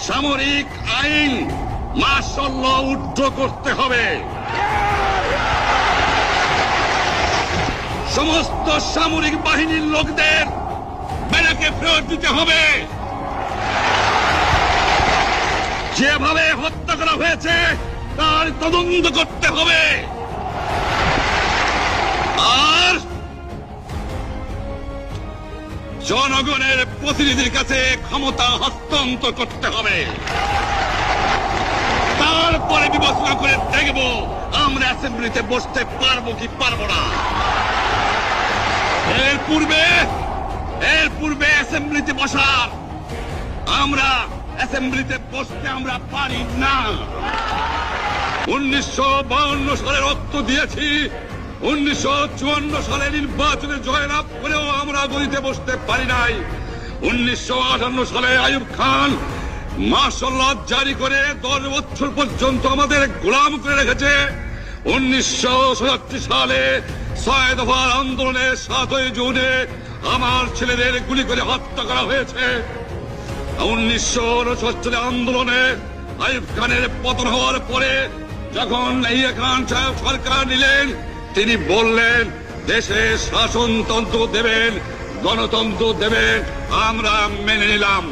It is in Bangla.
সামরিক আইন মার্শাল ল উদ্ধ করতে হবে। সমস্ত সামরিক বাহিনীর লোকদের ব্যারাকে ফেরত দিতে হবে। যেভাবে হত্যা করা হয়েছে তার তদন্ত করতে হবে। আর জনগণের প্রতিনিধির কাছে ক্ষমতা হস্তান্তর করতে হবে। তারপরে বিবেচনা করে দেখব আমরা অ্যাসেম্বলিতে বসতে পারবো কি পারবো না। এর পূর্বে অ্যাসেম্বলিতে বসার আমরা অ্যাসেম্বলিতে বসতে আমরা পারি না। 1952 সালে রক্ত দিয়েছি, 1954 সালে নির্বাচনে জয়লাভ করেও আমরা গদিতে বসতে পারি নাই। 1958 সালে আইয়ুব খান মার্শাল ল জারি করে 10 বছর পর্যন্ত আমাদের গোলাম করে রেখেছে। 1967 সালে 6 দফার আন্দোলনে 7 জুনে আমার ছেলেদের গুলি করে হত্যা করা হয়েছে। 1969 আন্দোলনে আইয়ুব খানের পতন হওয়ার পরে যখন ইয়াহিয়া খান সাহেব সরকার নিলেন, তিনি বললেন দেশে শাসনতন্ত্র দেবেন, গণতন্ত্র দেবেন, আমরা মেনে নিলাম।